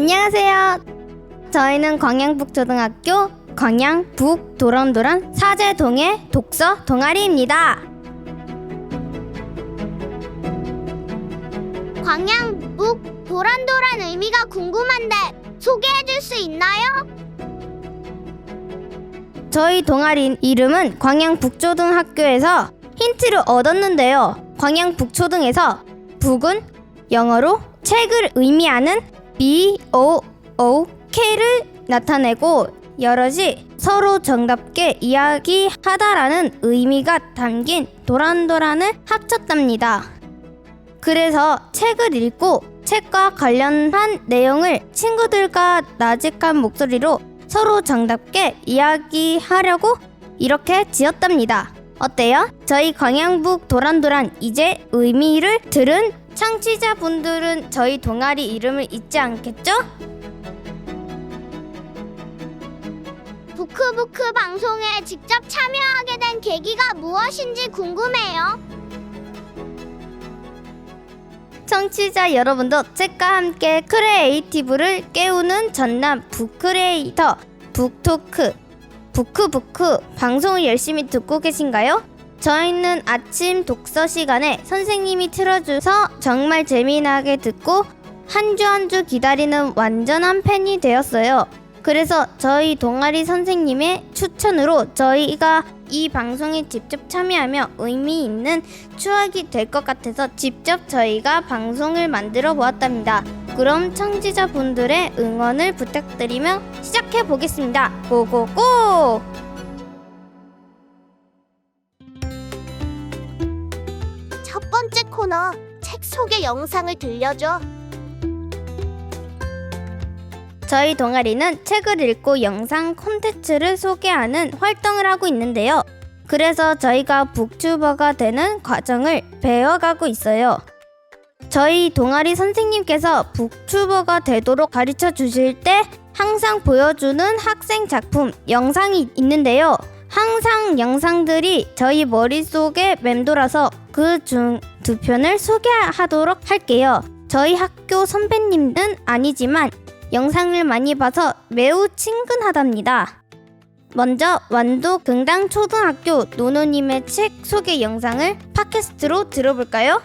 안녕하세요. 저희는 광양북초등학교 광양북도란도란 사제동의 독서 동아리입니다. 광양북 도란도란 의미가 궁금한데 소개해줄 수 있나요? 저희 동아리 이름은 광양북초등학교에서 힌트를 얻었는데요. 광양북초등에서 북은 영어로 책을 의미하는 BOOK를 나타내고 여럿이 서로 정답게 이야기하다라는 의미가 담긴 도란도란을 합쳤답니다. 그래서 책을 읽고 책과 관련한 내용을 친구들과 나직한 목소리로 서로 정답게 이야기하려고 이렇게 지었답니다. 어때요? 저희 광양북 도란도란 이제 의미를 들은 청취자분들은 저희 동아리 이름을 잊지 않겠죠? 부크부크 방송에 직접 참여하게 된 계기가 무엇인지 궁금해요. 청취자 여러분도 책과 함께 크리에이티브를 깨우는 전남 북크리에이터 북토크 부크부크 방송을 열심히 듣고 계신가요? 저희는 아침 독서 시간에 선생님이 틀어줘서 정말 재미나게 듣고 한 주 한 주 기다리는 완전한 팬이 되었어요. 그래서 저희 동아리 선생님의 추천으로 저희가 이 방송에 직접 참여하며 의미 있는 추억이 될 것 같아서 직접 저희가 방송을 만들어 보았답니다. 그럼 청취자분들의 응원을 부탁드리며 시작해 보겠습니다. 고고고! 첫 번째 코너 책 소개 영상을 들려줘. 저희 동아리는 책을 읽고 영상 콘텐츠를 소개하는 활동을 하고 있는데요. 그래서 저희가 북튜버가 되는 과정을 배워가고 있어요. 저희 동아리 선생님께서 북튜버가 되도록 가르쳐 주실 때 항상 보여주는 학생 작품 영상이 있는데요. 항상 영상들이 저희 머릿속에 맴돌아서 그 중 2편을 소개하도록 할게요. 저희 학교 선배님은 아니지만 영상을 많이 봐서 매우 친근하답니다. 먼저 완도 긍당초등학교 노노님의 책 소개 영상을 팟캐스트로 들어볼까요?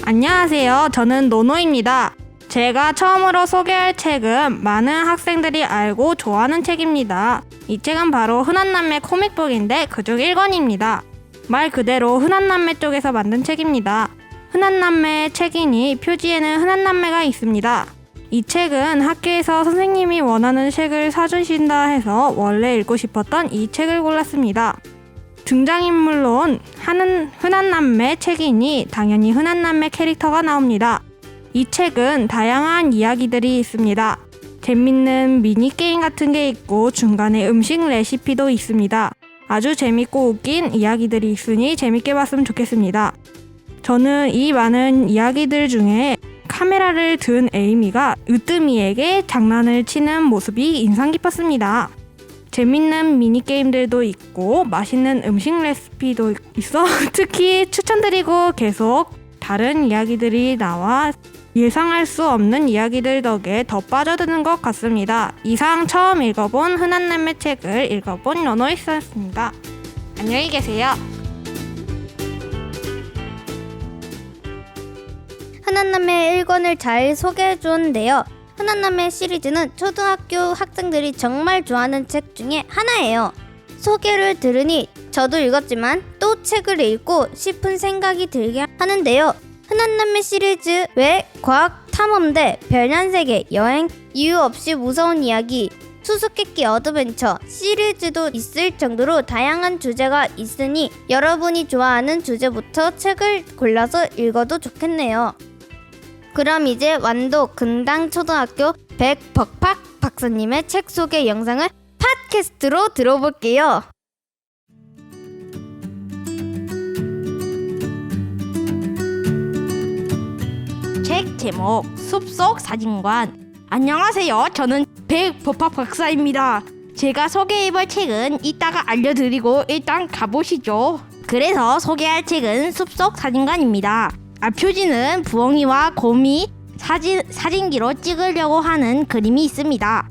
안녕하세요. 저는 노노입니다. 제가 처음으로 소개할 책은 많은 학생들이 알고 좋아하는 책입니다. 이 책은 바로 흔한남매 코믹북인데 그중 1권입니다. 말 그대로 흔한남매 쪽에서 만든 책입니다. 흔한남매 책이니 표지에는 흔한남매가 있습니다. 이 책은 학교에서 선생님이 원하는 책을 사주신다 해서 원래 읽고 싶었던 이 책을 골랐습니다. 등장인물론 흔한남매 책이니 당연히 흔한남매 캐릭터가 나옵니다. 이 책은 다양한 이야기들이 있습니다. 재밌는 미니게임 같은 게 있고 중간에 음식 레시피도 있습니다. 아주 재밌고 웃긴 이야기들이 있으니 재밌게 봤으면 좋겠습니다. 저는 이 많은 이야기들 중에 카메라를 든 에이미가 으뜸이에게 장난을 치는 모습이 인상 깊었습니다. 재밌는 미니게임들도 있고 맛있는 음식 레시피도 있어 특히 추천드리고 계속 다른 이야기들이 나와 예상할 수 없는 이야기들 덕에 더 빠져드는 것 같습니다. 이상 처음 읽어본 흔한남매 책을 읽어본 연호이었습니다. 안녕히 계세요. 흔한남매 1권을 잘 소개해 주었는데요. 흔한남매 시리즈는 초등학교 학생들이 정말 좋아하는 책 중에 하나예요. 소개를 들으니 저도 읽었지만 또 책을 읽고 싶은 생각이 들게 하는데요. 흔한남매 시리즈 외 과학 탐험대, 별난 세계, 여행, 이유 없이 무서운 이야기, 수수께끼 어드벤처 시리즈도 있을 정도로 다양한 주제가 있으니 여러분이 좋아하는 주제부터 책을 골라서 읽어도 좋겠네요. 그럼 이제 완도 긍당초등학교 백벅팍 박사님의 책 소개 영상을 팟캐스트로 들어볼게요. 책 제목 숲속 사진관. 안녕하세요. 저는 백벅팍 박사입니다. 제가 소개해볼 책은 이따가 알려드리고 일단 가보시죠. 그래서 소개할 책은 숲속 사진관입니다. 표지는 부엉이와 곰이 사진기로 찍으려고 하는 그림이 있습니다.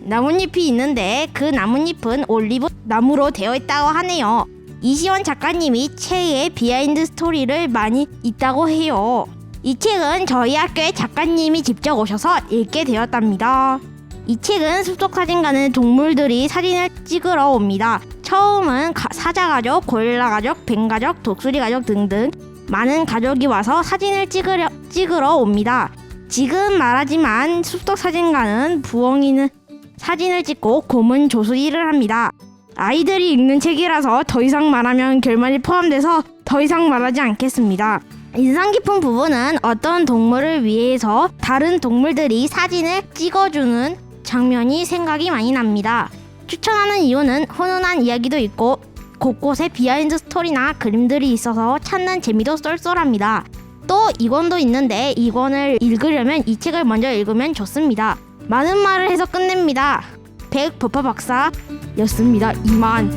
나뭇잎이 있는데 그 나뭇잎은 올리브 나무로 되어 있다고 하네요. 이시원 작가님이 책에 비하인드 스토리를 많이 있다고 해요. 이 책은 저희 학교에 작가님이 직접 오셔서 읽게 되었답니다. 이 책은 숲속 사진가는 동물들이 사진을 찍으러 옵니다. 처음은 사자가족, 고릴라가족, 뱀가족, 독수리가족 등등 많은 가족이 와서 사진을 찍으러 옵니다. 지금 말하지만 숲속 사진가는 부엉이는 사진을 찍고 곰은 조수일을 합니다. 아이들이 읽는 책이라서 더 이상 말하면 결말이 포함돼서 더 이상 말하지 않겠습니다. 인상 깊은 부분은 어떤 동물을 위해서 다른 동물들이 사진을 찍어주는 장면이 생각이 많이 납니다. 추천하는 이유는 훈훈한 이야기도 있고 곳곳에 비하인드 스토리나 그림들이 있어서 찾는 재미도 쏠쏠합니다. 또 2권도 있는데 2권을 읽으려면 이 책을 먼저 읽으면 좋습니다. 많은 말을 해서 끝냅니다. 백버퍼 박사였습니다. 이만.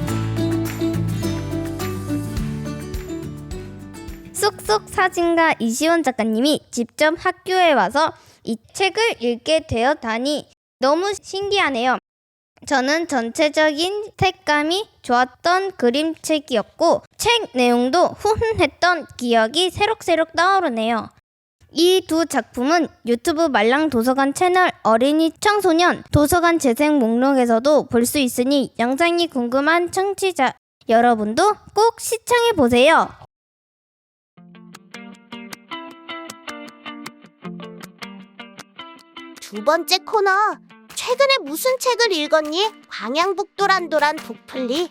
쑥쑥 사진가 이시원 작가님이 직접 학교에 와서 이 책을 읽게 되었다니 너무 신기하네요. 저는 전체적인 색감이 좋았던 그림책이었고 책 내용도 훈훈했던 기억이 새록새록 떠오르네요. 이 두 작품은 유튜브 말랑도서관 채널 어린이 청소년 도서관 재생 목록에서도 볼 수 있으니 영상이 궁금한 청취자 여러분도 꼭 시청해보세요. 두 번째 코너. 최근에 무슨 책을 읽었니? 광양북 도란도란 북플리.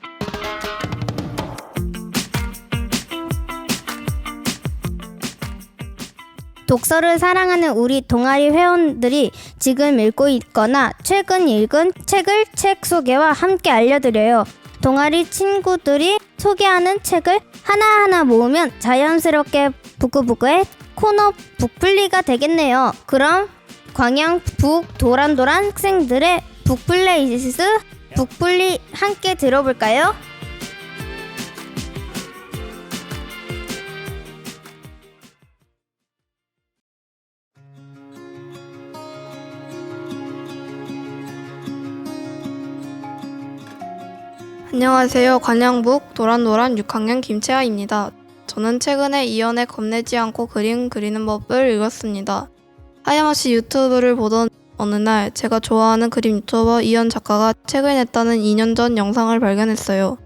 독서를 사랑하는 우리 동아리 회원들이 지금 읽고 있거나 최근 읽은 책을 책 소개와 함께 알려드려요. 동아리 친구들이 소개하는 책을 하나하나 모으면 자연스럽게 부끄부끄의 코너 북플리가 되겠네요. 그럼 광양북 도란도란 학생들의 북플레이스 북플리 함께 들어볼까요? 안녕하세요. 광양북 도란도란 6학년 김채아입니다. 저는 최근에 이연의 겁내지 않고 그림 그리는 법을 읽었습니다. 하염없이 유튜브를 보던 어느 날 제가 좋아하는 그림 유튜버 이연 작가가 책을 냈다는 2년 전 영상을 발견했어요.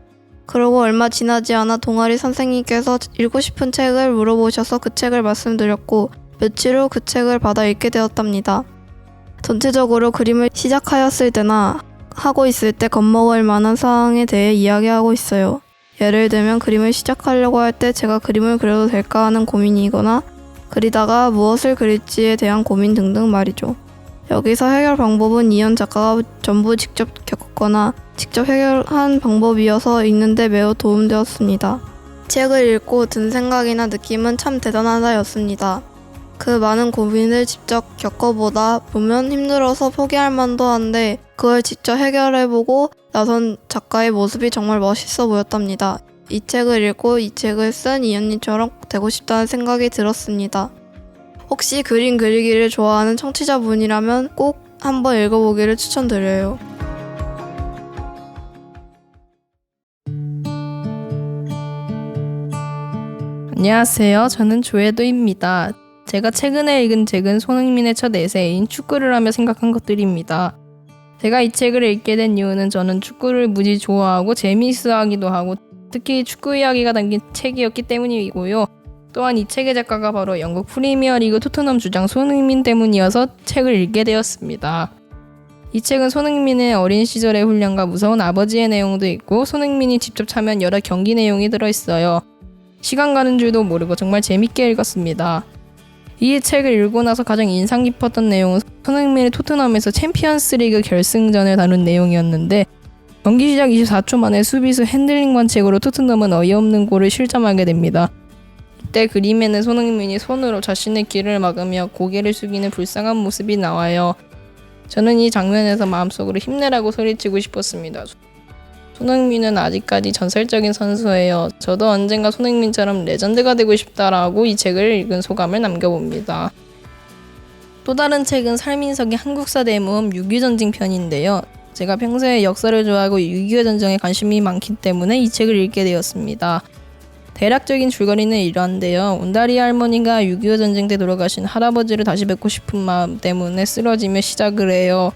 그러고 얼마 지나지 않아 동아리 선생님께서 읽고 싶은 책을 물어보셔서 그 책을 말씀드렸고 며칠 후 그 책을 받아 읽게 되었답니다. 전체적으로 그림을 시작하였을 때나 하고 있을 때 겁먹을 만한 사항에 대해 이야기하고 있어요. 예를 들면 그림을 시작하려고 할 때 제가 그림을 그려도 될까 하는 고민이거나 그리다가 무엇을 그릴지에 대한 고민 등등 말이죠. 여기서 해결 방법은 이연 작가가 전부 직접 겪었거나 직접 해결한 방법이어서 읽는데 매우 도움되었습니다. 책을 읽고 든 생각이나 느낌은 참 대단하다였습니다. 그 많은 고민을 직접 겪어보다 보면 힘들어서 포기할 만도 한데 그걸 직접 해결해보고 나선 작가의 모습이 정말 멋있어 보였답니다. 이 책을 읽고 이 책을 쓴 이언니처럼 되고 싶다는 생각이 들었습니다. 혹시 그림 그리기를 좋아하는 청취자분이라면 꼭 한번 읽어보기를 추천드려요. 안녕하세요. 저는 조혜도입니다. 제가 최근에 읽은 책은 손흥민의 첫 에세이인 축구를 하며 생각한 것들입니다. 제가 이 책을 읽게 된 이유는 저는 축구를 무지 좋아하고 재미있어하기도 하고 특히 축구 이야기가 담긴 책이었기 때문이고요. 또한 이 책의 작가가 바로 영국 프리미어리그 토트넘 주장 손흥민 때문이어서 책을 읽게 되었습니다. 이 책은 손흥민의 어린 시절의 훈련과 무서운 아버지의 내용도 있고 손흥민이 직접 참여한 여러 경기 내용이 들어있어요. 시간 가는 줄도 모르고 정말 재밌게 읽었습니다. 이 책을 읽고 나서 가장 인상 깊었던 내용은 손흥민이 토트넘에서 챔피언스리그 결승전을 다룬 내용이었는데 경기 시작 24초 만에 수비수 핸들링 반칙으로 토트넘은 어이없는 골을 실점하게 됩니다. 이때 그림에는 손흥민이 손으로 자신의 귀를 막으며 고개를 숙이는 불쌍한 모습이 나와요. 저는 이 장면에서 마음속으로 힘내라고 소리치고 싶었습니다. 손흥민은 아직까지 전설적인 선수예요. 저도 언젠가 손흥민처럼 레전드가 되고 싶다라고 이 책을 읽은 소감을 남겨봅니다. 또 다른 책은 설민석의 한국사 대모험 6.25 전쟁 편인데요. 제가 평소에 역사를 좋아하고 6.25 전쟁에 관심이 많기 때문에 이 책을 읽게 되었습니다. 대략적인 줄거리는 이러한데요. 온다리 할머니가 6.25 전쟁 때 돌아가신 할아버지를 다시 뵙고 싶은 마음 때문에 쓰러지며 시작을 해요.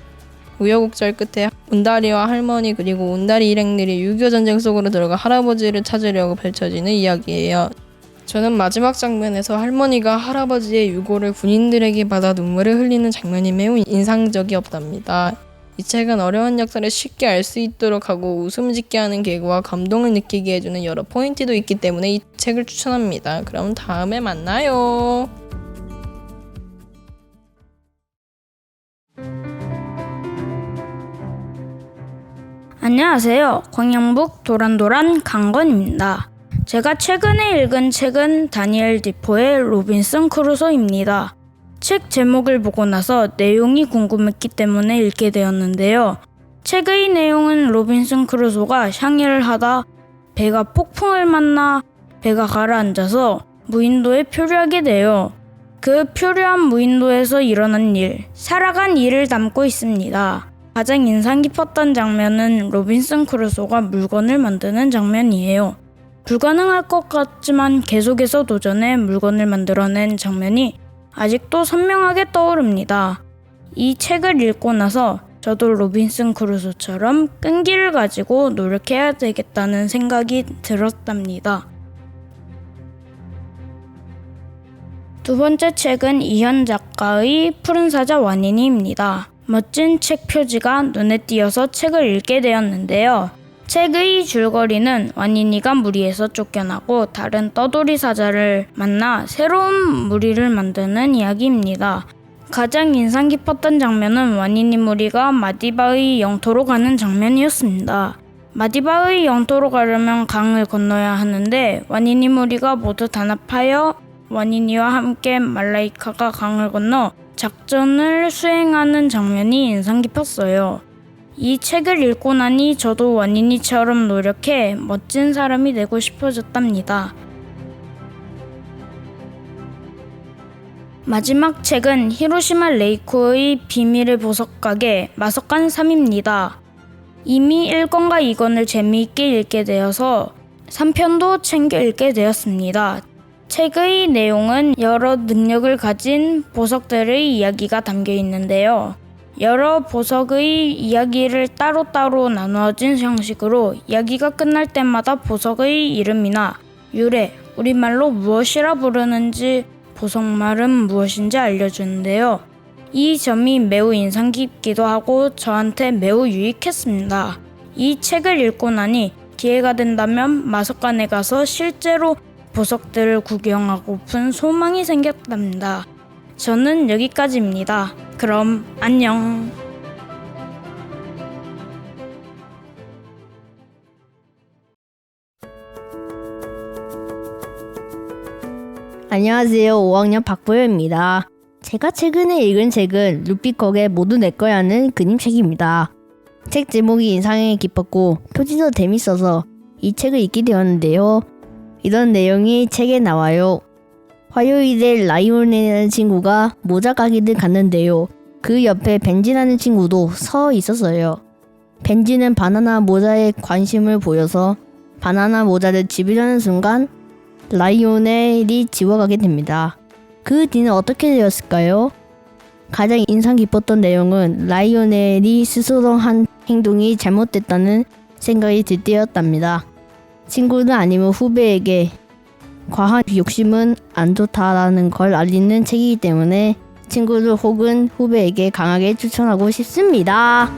우여곡절 끝에 온다리와 할머니 그리고 온다리 일행들이 6.25 전쟁 속으로 들어가 할아버지를 찾으려고 펼쳐지는 이야기예요. 저는 마지막 장면에서 할머니가 할아버지의 유고를 군인들에게 받아 눈물을 흘리는 장면이 매우 인상적이었답니다. 이 책은 어려운 역사를 쉽게 알 수 있도록 하고 웃음 짓게 하는 개그와 감동을 느끼게 해주는 여러 포인트도 있기 때문에 이 책을 추천합니다. 그럼 다음에 만나요. 안녕하세요. 광양북 도란도란 강건입니다. 제가 최근에 읽은 책은 다니엘 디포의 로빈슨 크루소입니다. 책 제목을 보고 나서 내용이 궁금했기 때문에 읽게 되었는데요. 책의 내용은 로빈슨 크루소가 향해를 하다 배가 폭풍을 만나 배가 가라앉아서 무인도에 표류하게 돼요. 그 표류한 무인도에서 일어난 일, 살아간 일을 담고 있습니다. 가장 인상 깊었던 장면은 로빈슨 크루소가 물건을 만드는 장면이에요. 불가능할 것 같지만 계속해서 도전해 물건을 만들어낸 장면이 아직도 선명하게 떠오릅니다. 이 책을 읽고 나서 저도 로빈슨 크루소처럼 끈기를 가지고 노력해야 되겠다는 생각이 들었답니다. 두 번째 책은 이현 작가의 푸른 사자 와니니입니다. 멋진 책 표지가 눈에 띄어서 책을 읽게 되었는데요. 책의 줄거리는 와니니가 무리에서 쫓겨나고 다른 떠돌이 사자를 만나 새로운 무리를 만드는 이야기입니다. 가장 인상 깊었던 장면은 와니니 무리가 마디바의 영토로 가는 장면이었습니다. 마디바의 영토로 가려면 강을 건너야 하는데 와니니 무리가 모두 단합하여 와니니와 함께 말라이카가 강을 건너 작전을 수행하는 장면이 인상 깊었어요. 이 책을 읽고 나니 저도 와니니처럼 노력해 멋진 사람이 되고 싶어졌답니다. 마지막 책은 히로시마 레이코의 비밀의 보석 가게 마석간 3입니다. 이미 1권과 2권을 재미있게 읽게 되어서 3편도 챙겨 읽게 되었습니다. 책의 내용은 여러 능력을 가진 보석들의 이야기가 담겨 있는데요. 여러 보석의 이야기를 따로따로 나누어진 형식으로 이야기가 끝날 때마다 보석의 이름이나 유래, 우리말로 무엇이라 부르는지 보석말은 무엇인지 알려주는데요. 이 점이 매우 인상 깊기도 하고 저한테 매우 유익했습니다. 이 책을 읽고 나니 기회가 된다면 마석관에 가서 실제로 보석들을 구경하고픈 소망이 생겼답니다. 저는 여기까지입니다. 그럼 안녕. 안녕하세요. 5학년 박보현입니다. 제가 최근에 읽은 책은 루피콕의 모두 내 거야는 그림책입니다. 책 제목이 인상이 깊었고 표지도 재밌어서 이 책을 읽게 되었는데요. 이런 내용이 책에 나와요. 화요일에 라이온이라는 친구가 모자 가게를 갔는데요. 그 옆에 벤지라는 친구도 서 있었어요. 벤지는 바나나 모자에 관심을 보여서 바나나 모자를 집으려는 순간 라이오넬이 지워가게 됩니다. 그 뒤는 어떻게 되었을까요? 가장 인상 깊었던 내용은 라이오넬이 스스로 한 행동이 잘못됐다는 생각이 들 때였답니다. 친구는 아니면 후배에게 과한 욕심은 안 좋다라는 걸 알리는 책이기 때문에 친구들 혹은 후배에게 강하게 추천하고 싶습니다.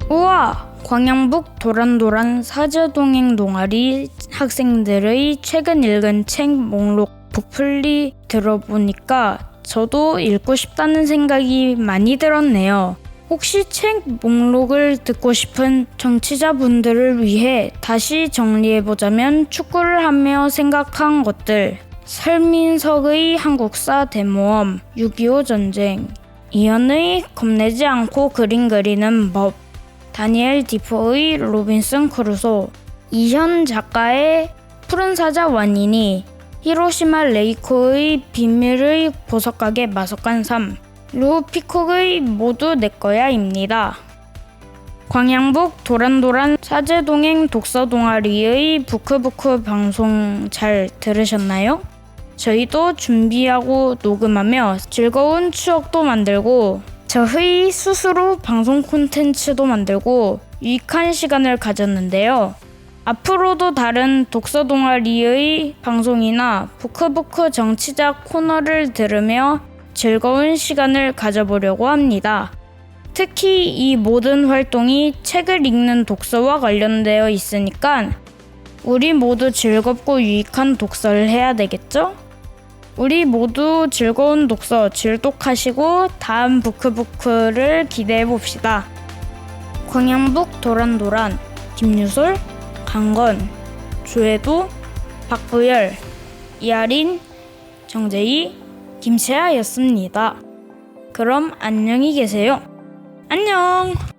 우와! 광양북 도란도란 사제동행 동아리 학생들의 최근 읽은 책 목록 부풀리 들어보니까 저도 읽고 싶다는 생각이 많이 들었네요. 혹시 책 목록을 듣고 싶은 청취자분들을 위해 다시 정리해보자면 축구를 하며 생각한 것들, 설민석의 한국사 대모험, 6.25 전쟁, 이현의 겁내지 않고 그림 그리는 법, 다니엘 디포의 로빈슨 크루소, 이현 작가의 푸른 사자 완인이, 히로시마 레이코의 비밀의 보석가게 마석간 3, 루 피콕의 모두 내꺼야입니다. 광양북 도란도란 사제동행 독서동아리의 부크부크 방송 잘 들으셨나요? 저희도 준비하고 녹음하며 즐거운 추억도 만들고 저희 스스로 방송 콘텐츠도 만들고 유익한 시간을 가졌는데요. 앞으로도 다른 독서동아리의 방송이나 부크부크 정치자 코너를 들으며 즐거운 시간을 가져보려고 합니다. 특히 이 모든 활동이 책을 읽는 독서와 관련되어 있으니까 우리 모두 즐겁고 유익한 독서를 해야 되겠죠? 우리 모두 즐거운 독서 질독하시고 다음 부크부크를 기대해봅시다. 광양북 도란도란 김유솔, 강건, 조혜도, 박부열, 이아린, 정재희, 김채아였습니다. 그럼 안녕히 계세요. 안녕!